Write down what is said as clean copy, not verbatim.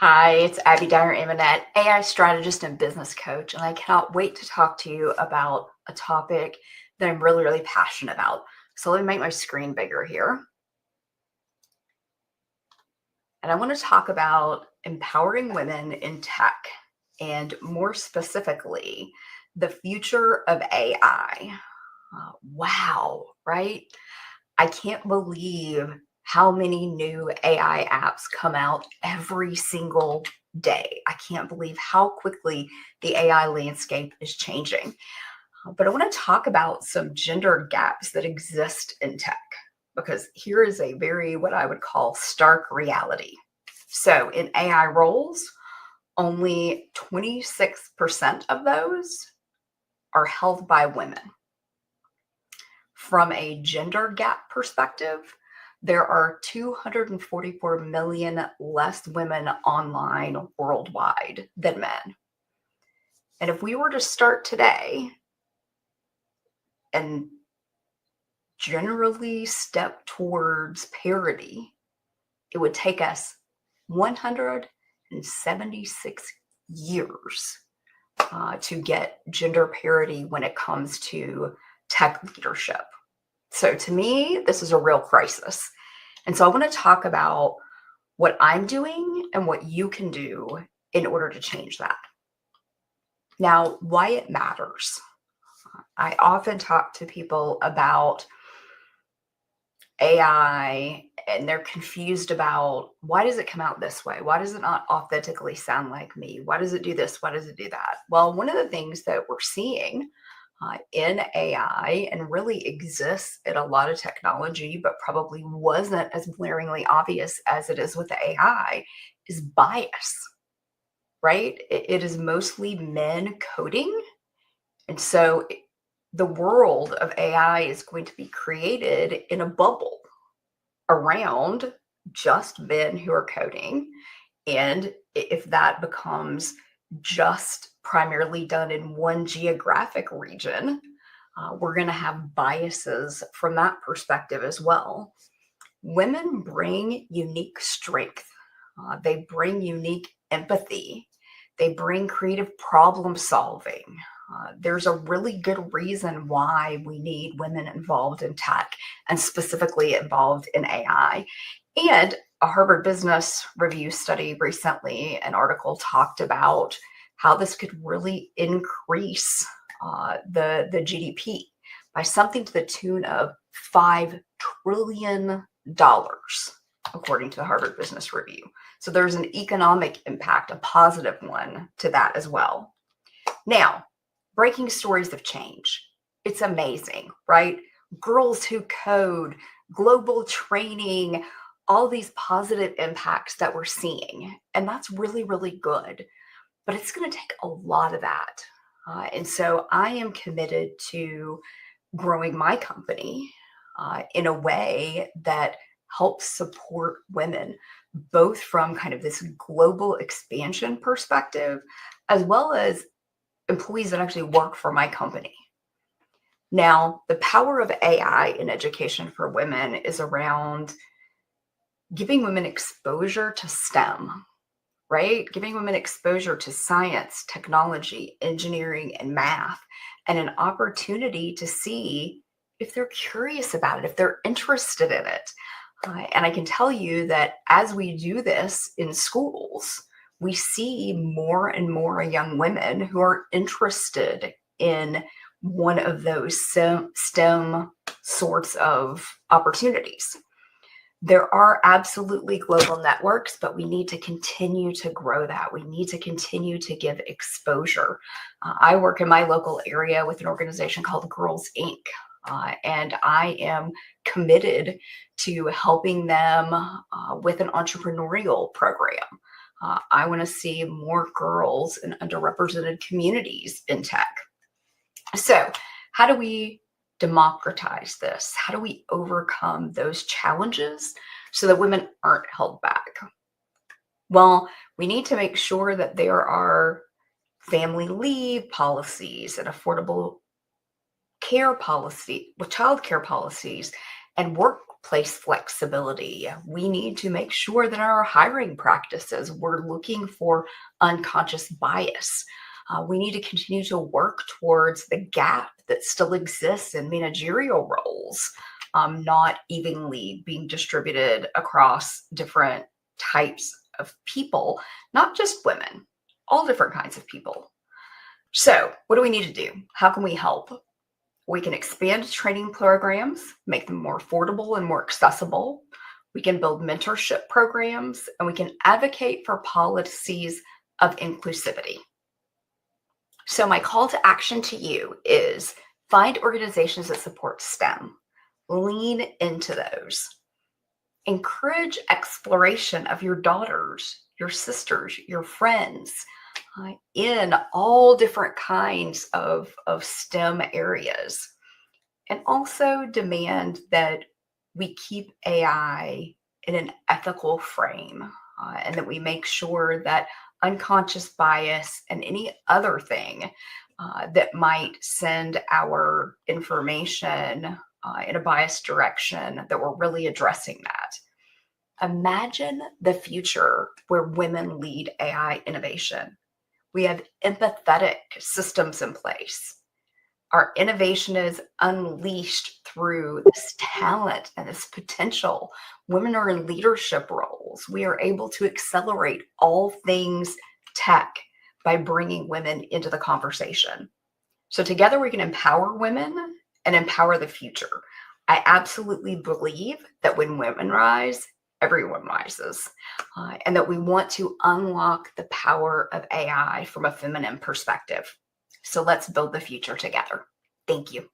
Hi, it's Abbey Dyer Amonette, AI strategist and business coach, and I cannot wait to talk to you about a topic that I'm really, really passionate about. So let me make my screen bigger here. And I want to talk about empowering women in tech, and more specifically, the future of AI. Wow, right? I can't believe how many new AI apps come out every single day. I can't believe how quickly the AI landscape is changing. But I want to talk about some gender gaps that exist in tech, because here is a very, what I would call, stark reality. So in AI roles, only 26% of those are held by women. From a gender gap perspective, there are 244 million less women online worldwide than men. And if we were to start today and generally step towards parity, it would take us 176 years to get gender parity when it comes to tech leadership. So to me, this is a real crisis. And so I want to talk about what I'm doing and what you can do in order to change that. Now, why it matters. I often talk to people about AI and they're confused about, why does it come out this way? Why does it not authentically sound like me? Why does it do this? Why does it do that? Well, one of the things that we're seeing in AI and really exists in a lot of technology, but probably wasn't as glaringly obvious as it is with the AI, is bias, right? It is mostly men coding. And so the world of AI is going to be created in a bubble around just men who are coding. And if that becomes just primarily done in one geographic region, we're going to have biases from that perspective as well. Women bring unique strength. They bring unique empathy. They bring creative problem solving. There's a really good reason why we need women involved in tech and specifically involved in AI. And a Harvard Business Review study recently, an article talked about how this could really increase the GDP by something to the tune of $5 trillion, according to the Harvard Business Review. So there's an economic impact, a positive one to that as well. Now, breaking stories of change. It's amazing, right? Girls who code, global training, all these positive impacts that we're seeing. And that's really, really good. But it's going to take a lot of that. And so I am committed to growing my company in a way that helps support women, both from kind of this global expansion perspective, as well as employees that actually work for my company. Now, the power of AI in education for women is around giving women exposure to STEM, right? Giving women exposure to science, technology, engineering, and math, and an opportunity to see if they're curious about it, if they're interested in it. And I can tell you that as we do this in schools, we see more and more young women who are interested in one of those STEM sorts of opportunities. There are absolutely global networks, but we need to continue to grow that. We need to continue to give exposure. I work in my local area with an organization called Girls Inc. And I am committed to helping them with an entrepreneurial program. I want to see more girls in underrepresented communities in tech. So how do we democratize this? How do we overcome those challenges so that women aren't held back? Well, we need to make sure that there are family leave policies and affordable care policy with child care policies and workplace flexibility. We need to make sure that in our hiring practices, we're looking for unconscious bias. We need to continue to work towards the gap that still exists in managerial roles, not evenly being distributed across different types of people, not just women, all different kinds of people. So, what do we need to do? How can we help? We can expand training programs, make them more affordable and more accessible. We can build mentorship programs, and we can advocate for policies of inclusivity. So, my call to action to you is find organizations that support STEM, lean into those, encourage exploration of your daughters, your sisters, your friends in all different kinds of STEM areas. And also demand that we keep AI in an ethical frame and that we make sure that unconscious bias and any other thing that might send our information in a biased direction, that we're really addressing that. Imagine the future where women lead AI innovation. We have empathetic systems in place. Our innovation is unleashed through this talent and this potential. Women are in leadership roles. We are able to accelerate all things tech by bringing women into the conversation. So together we can empower women and empower the future. I absolutely believe that when women rise, everyone rises, and that we want to unlock the power of AI from a feminine perspective. So let's build the future together. Thank you.